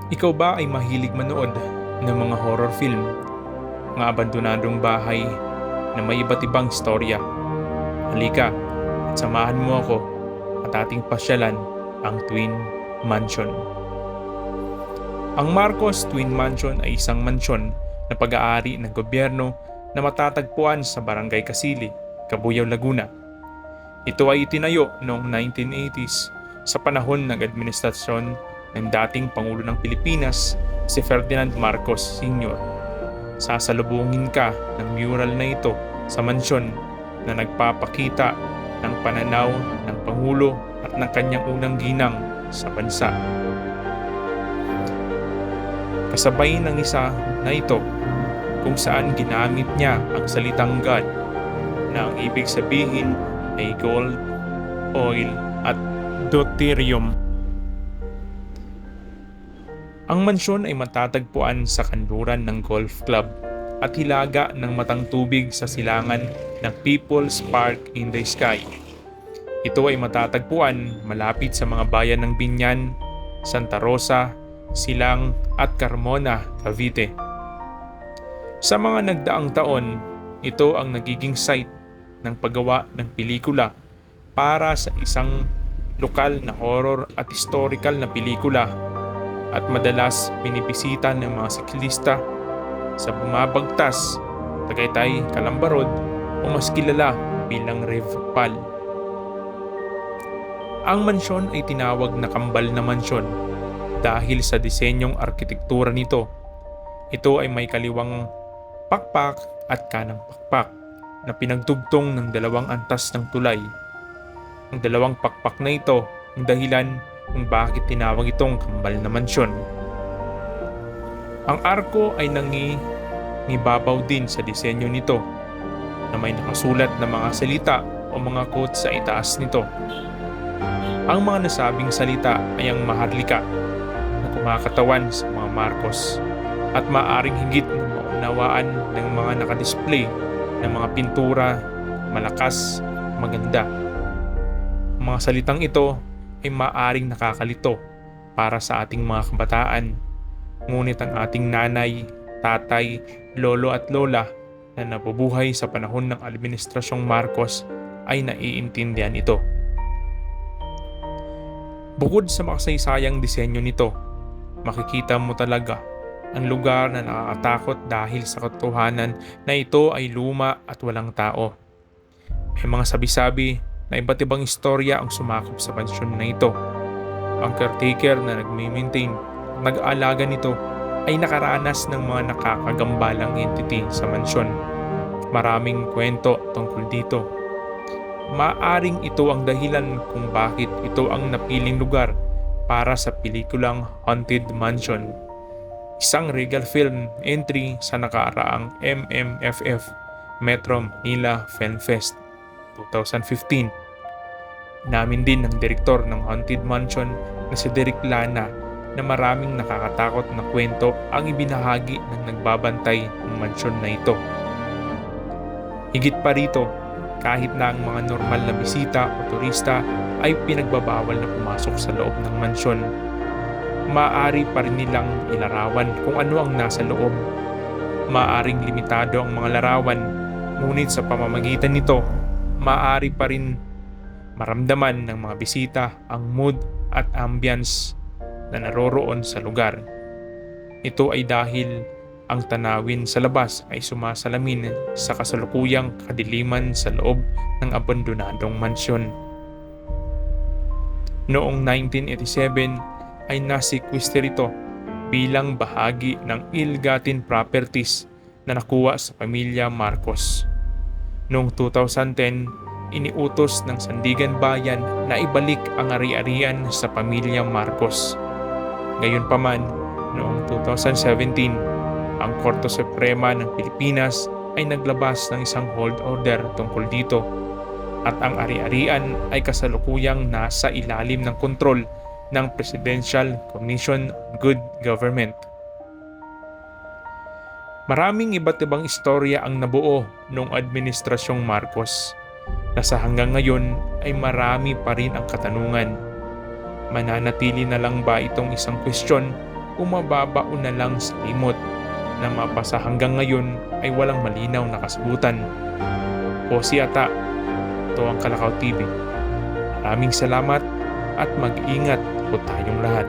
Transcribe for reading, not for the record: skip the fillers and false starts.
Ikaw ba ay mahilig manood ng mga horror film, mga abandonadong bahay na may iba't ibang istorya? Halika at samahan mo ako at ating pasyalan ang Twin Mansion. Ang Marcos Twin Mansion ay isang mansyon na pag-aari ng gobyerno na matatagpuan sa Barangay Kasili, Cabuyao, Laguna. Ito ay itinayo noong 1980s sa panahon ng administrasyon ng dating Pangulo ng Pilipinas, si Ferdinand Marcos Sr. Sasalubungin ka ng mural na ito sa mansyon na nagpapakita ng pananaw ng Pangulo at ng kanyang unang ginang sa bansa. Kasabay ng isa na ito kung saan ginamit niya ang salitang God na ang ibig sabihin ay gold, oil at deuterium. Ang mansyon ay matatagpuan sa kanluran ng golf club at hilaga ng matang tubig sa silangan ng People's Park in the Sky. Ito ay matatagpuan malapit sa mga bayan ng Binyan, Santa Rosa, Silang at Carmona, Cavite. Sa mga nagdaang taon, ito ang nagiging site ng paggawa ng pelikula para sa isang lokal na horror at historical na pelikula at madalas binibisita ng mga siklista sa bumabagtas, Tagaytay, Calambarod o mas kilala bilang Rev Pal. Ang mansyon ay tinawag na kambal na mansyon dahil sa disenyong arkitektura nito. Ito ay may kaliwang pakpak at kanang pakpak na pinagdugtong ng dalawang antas ng tulay. Ang dalawang pakpak na ito ang dahilan kung bakit tinawag itong kambal na mansyon. Ang arko ay nangingibabaw din sa disenyo nito na may nakasulat na mga salita o mga quotes sa itaas nito. Ang mga nasabing salita ay ang maharlika na kumakatawan sa mga Marcos at maaaring higit na maunawaan ng mga nakadisplay ng mga pintura, malakas, maganda. Ang mga salitang ito ay maaaring nakakalito para sa ating mga kabataan, ngunit ang ating nanay, tatay, lolo at lola na nabubuhay sa panahon ng administrasyong Marcos ay naiintindihan ito. Bukod sa makasaysayang disenyo nito, makikita mo talaga ang lugar na nakakatakot dahil sa katotohanan na ito ay luma at walang tao. May mga sabi-sabi na iba't ibang istorya ang sumakop sa mansyon na ito. Ang caretaker na nag-maintain at nag-aalaga nito ay nakaranas ng mga nakakagambalang entity sa mansyon. Maraming kwento tungkol dito. Maaring ito ang dahilan kung bakit ito ang napiling lugar para sa pelikulang Haunted Mansion, isang Regal Film entry sa nakaraang MMFF Metro Manila Film Fest 2015. Inamin din ng direktor ng Haunted Mansion na si Derek Lana na maraming nakakatakot na kwento ang ibinahagi ng nagbabantay ng mansyon na ito. Higit pa rito, kahit na ang mga normal na bisita o turista ay pinagbabawal na pumasok sa loob ng mansyon, maaari pa rin nilang ilarawan kung ano ang nasa loob. Maaring limitado ang mga larawan, ngunit sa pamamagitan nito, maaari pa rin maramdaman ng mga bisita ang mood at ambience na naroroon sa lugar. Ito ay dahil ang tanawin sa labas ay sumasalamin sa kasalukuyang kadiliman sa loob ng abandonadong mansyon. Noong 1987 ay nasekwester ito bilang bahagi ng ill-gotten properties na nakuha sa pamilya Marcos. Noong 2010, iniutos ng Sandigan Bayan na ibalik ang ari-arian sa pamilya Marcos. Gayunpaman, noong 2017, ang Korte Suprema ng Pilipinas ay naglabas ng isang hold order tungkol dito at ang ari-arian ay kasalukuyang nasa ilalim ng kontrol ng Presidential Commission on Good Government. Maraming iba't ibang istorya ang nabuo noong administrasyong Marcos na sa hanggang ngayon ay marami pa rin ang katanungan. Mananatili na lang ba itong isang kwestiyon o mababaon na lang sa limot na mapasa hanggang ngayon ay walang malinaw na kasagutan. O si Ata, ito ang Kalakaw TV. Maraming salamat at mag-ingat po tayong lahat.